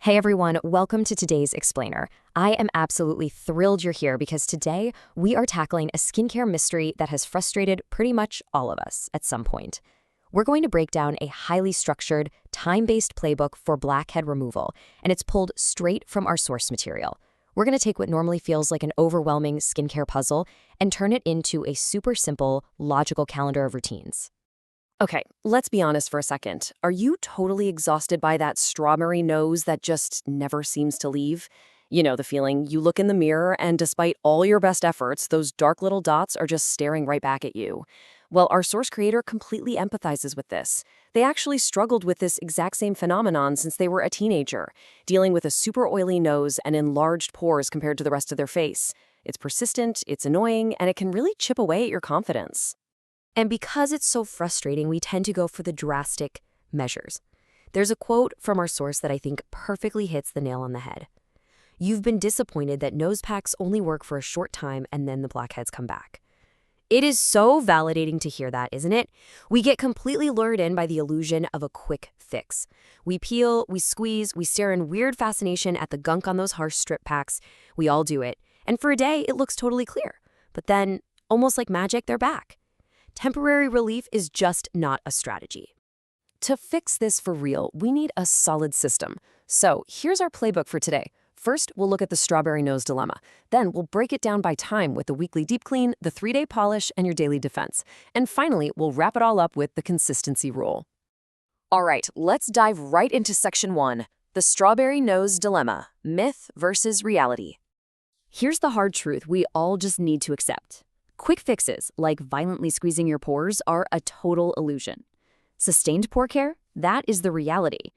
Hey everyone, welcome to today's Explainer. I am absolutely thrilled you're here because today we are tackling a skincare mystery that has frustrated pretty much all of us at some point. We're going to break down a highly structured, time-based playbook for blackhead removal, and it's pulled straight from our source material. We're going to take what normally feels like an overwhelming skincare puzzle and turn it into a super simple, logical calendar of routines. Okay, let's be honest for a second. Are you totally exhausted by that strawberry nose that just never seems to leave? You know the feeling. You look in the mirror, and despite all your best efforts, those dark little dots are just staring right back at you. Well, our source creator completely empathizes with this. They actually struggled with this exact same phenomenon since they were a teenager, dealing with a super oily nose and enlarged pores compared to the rest of their face. It's persistent, it's annoying, and it can really chip away at your confidence. And because it's so frustrating, we tend to go for the drastic measures. There's a quote from our source that I think perfectly hits the nail on the head. You've been disappointed that nose packs only work for a short time and then the blackheads come back. It is so validating to hear that, isn't it? We get completely lured in by the illusion of a quick fix. We peel, we squeeze, we stare in weird fascination at the gunk on those harsh strip packs. We all do it. And for a day, it looks totally clear. But then, almost like magic, they're back. Temporary relief is just not a strategy. To fix this for real, we need a solid system. So here's our playbook for today. First, we'll look at the strawberry nose dilemma. Then we'll break it down by time with the weekly deep clean, the 3-day polish, and your daily defense. And finally, we'll wrap it all up with the consistency rule. All right, let's dive right into section 1, the strawberry nose dilemma, myth versus reality. Here's the hard truth we all just need to accept. Quick fixes, like violently squeezing your pores, are a total illusion. Sustained pore care? That is the reality.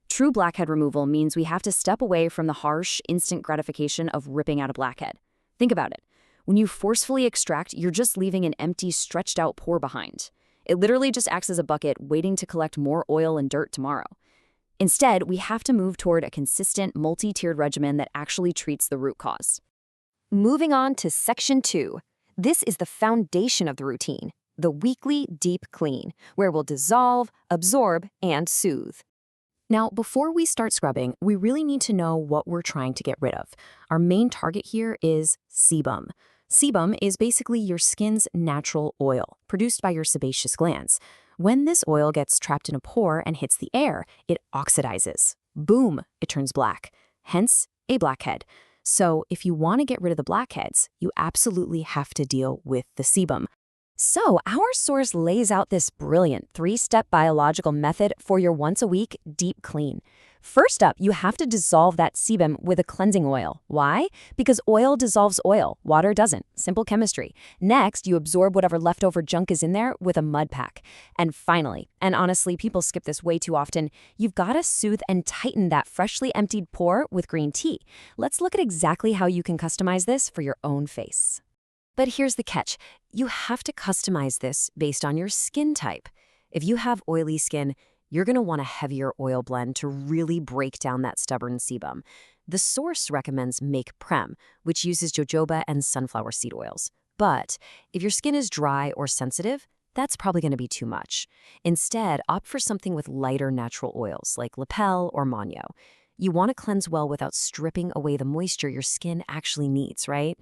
True blackhead removal means we have to step away from the harsh, instant gratification of ripping out a blackhead. Think about it. When you forcefully extract, you're just leaving an empty, stretched-out pore behind. It literally just acts as a bucket waiting to collect more oil and dirt tomorrow. Instead, we have to move toward a consistent, multi-tiered regimen that actually treats the root cause. Moving on to section 2. This is the foundation of the routine, the weekly deep clean, where we'll dissolve, absorb, and soothe. Now, before we start scrubbing, we really need to know what we're trying to get rid of. Our main target here is sebum. Sebum is basically your skin's natural oil, produced by your sebaceous glands. When this oil gets trapped in a pore and hits the air, it oxidizes. Boom, it turns black. Hence, a blackhead. So if you want to get rid of the blackheads, you absolutely have to deal with the sebum. So our source lays out this brilliant 3-step biological method for your once-a-week deep clean. First up, you have to dissolve that sebum with a cleansing oil. Why? Because oil dissolves oil, water doesn't. Simple chemistry. Next, you absorb whatever leftover junk is in there with a mud pack. And finally, and honestly, people skip this way too often, you've got to soothe and tighten that freshly emptied pore with green tea. Let's look at exactly how you can customize this for your own face. But here's the catch. You have to customize this based on your skin type. If you have oily skin, you're going to want a heavier oil blend to really break down that stubborn sebum. The source recommends Make Prem, which uses jojoba and sunflower seed oils. But if your skin is dry or sensitive, that's probably going to be too much. Instead, opt for something with lighter natural oils like lapel or manio. You want to cleanse well without stripping away the moisture your skin actually needs, right?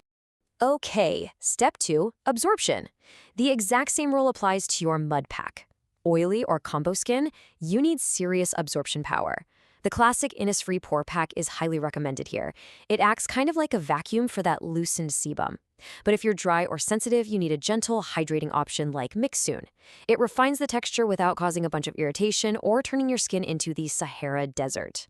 Okay, step 2, absorption. The exact same rule applies to your mud pack. Oily or combo skin, you need serious absorption power. The classic Innisfree Pore Pack is highly recommended here. It acts kind of like a vacuum for that loosened sebum. But if you're dry or sensitive, you need a gentle, hydrating option like Mixsoon. It refines the texture without causing a bunch of irritation or turning your skin into the Sahara Desert.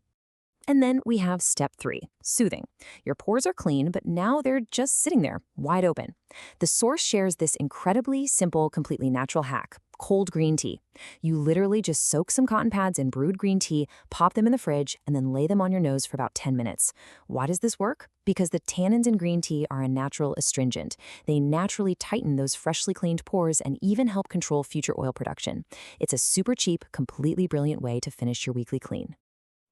And then we have step 3, soothing. Your pores are clean, but now they're just sitting there, wide open. The source shares this incredibly simple, completely natural hack, cold green tea. You literally just soak some cotton pads in brewed green tea, pop them in the fridge, and then lay them on your nose for about 10 minutes. Why does this work? Because the tannins in green tea are a natural astringent. They naturally tighten those freshly cleaned pores and even help control future oil production. It's a super cheap, completely brilliant way to finish your weekly clean.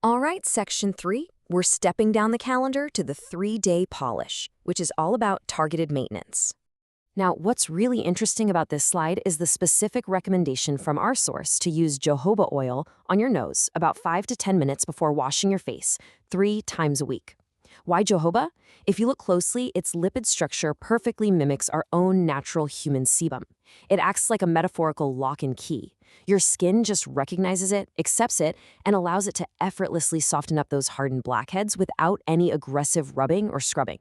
All right, section 3, we're stepping down the calendar to the 3-day polish, which is all about targeted maintenance. Now, what's really interesting about this slide is the specific recommendation from our source to use jojoba oil on your nose about 5 to 10 minutes before washing your face, 3 times a week. Why jojoba? If you look closely, its lipid structure perfectly mimics our own natural human sebum. It acts like a metaphorical lock and key. Your skin just recognizes it, accepts it, and allows it to effortlessly soften up those hardened blackheads without any aggressive rubbing or scrubbing.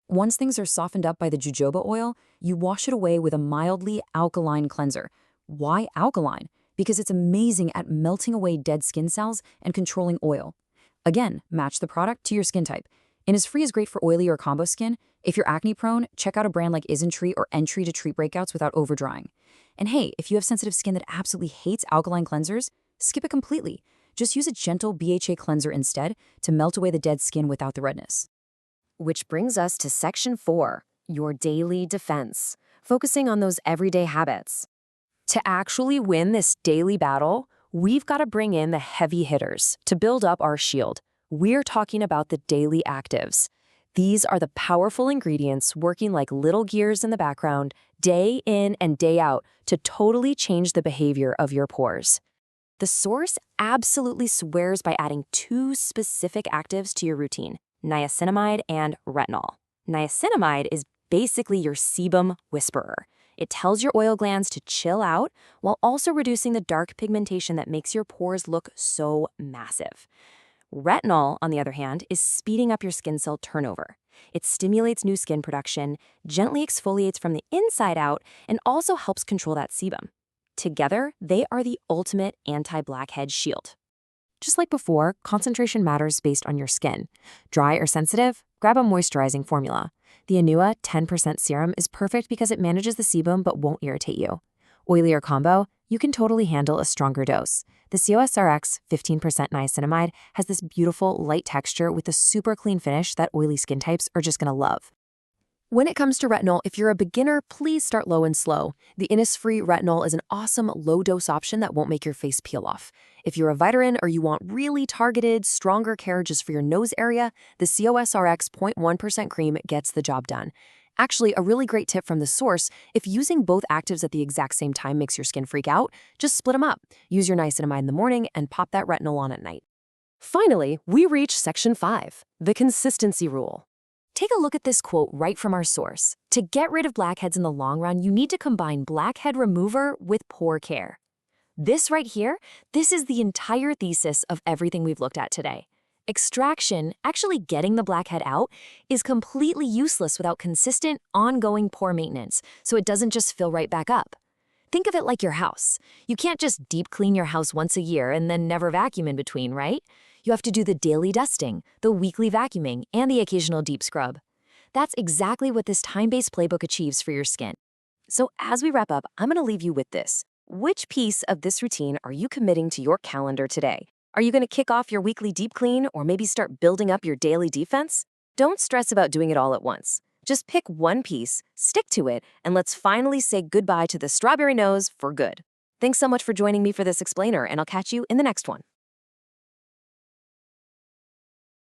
Once things are softened up by the jojoba oil, you wash it away with a mildly alkaline cleanser. Why alkaline? Because it's amazing at melting away dead skin cells and controlling oil. Again, match the product to your skin type. Innisfree is great for oily or combo skin. If you're acne prone, check out a brand like Isntree or Entry to treat breakouts without overdrying. And hey, if you have sensitive skin that absolutely hates alkaline cleansers, skip it completely. Just use a gentle BHA cleanser instead to melt away the dead skin without the redness. Which brings us to section 4, your daily defense, focusing on those everyday habits. To actually win this daily battle, we've got to bring in the heavy hitters to build up our shield. We're talking about the daily actives. These are the powerful ingredients working like little gears in the background, day in and day out, to totally change the behavior of your pores. The source absolutely swears by adding 2 specific actives to your routine: niacinamide and retinol. Niacinamide is basically your sebum whisperer. It tells your oil glands to chill out while also reducing the dark pigmentation that makes your pores look so massive. Retinol, on the other hand, is speeding up your skin cell turnover. It stimulates new skin production, gently exfoliates from the inside out, and also helps control that sebum. Together, they are the ultimate anti-blackhead shield. Just like before, concentration matters based on your skin. Dry or sensitive? Grab a moisturizing formula. The Anua 10% serum is perfect because it manages the sebum but won't irritate you. Oily or combo? You can totally handle a stronger dose. The COSRX 15% niacinamide has this beautiful, light texture with a super clean finish that oily skin types are just gonna love. When it comes to retinol, if you're a beginner, please start low and slow. The Innisfree retinol is an awesome low-dose option that won't make your face peel off. If you're a veteran or you want really targeted, stronger care just for your nose area, the COSRX 0.1% cream gets the job done. Actually, a really great tip from the source: if using both actives at the exact same time makes your skin freak out, just split them up. Use your niacinamide in the morning and pop that retinol on at night. Finally, we reach section 5, the consistency rule. Take a look at this quote right from our source. To get rid of blackheads in the long run, you need to combine blackhead remover with pore care. This right here, this is the entire thesis of everything we've looked at today. Extraction, actually getting the blackhead out, is completely useless without consistent, ongoing pore maintenance, so it doesn't just fill right back up. Think of it like your house. You can't just deep clean your house once a year and then never vacuum in between, right? You have to do the daily dusting, the weekly vacuuming, and the occasional deep scrub. That's exactly what this time-based playbook achieves for your skin. So as we wrap up, I'm going to leave you with this. Which piece of this routine are you committing to your calendar today? Are you going to kick off your weekly deep clean or maybe start building up your daily defense? Don't stress about doing it all at once. Just pick one piece, stick to it, and let's finally say goodbye to the strawberry nose for good. Thanks so much for joining me for this explainer, and I'll catch you in the next one.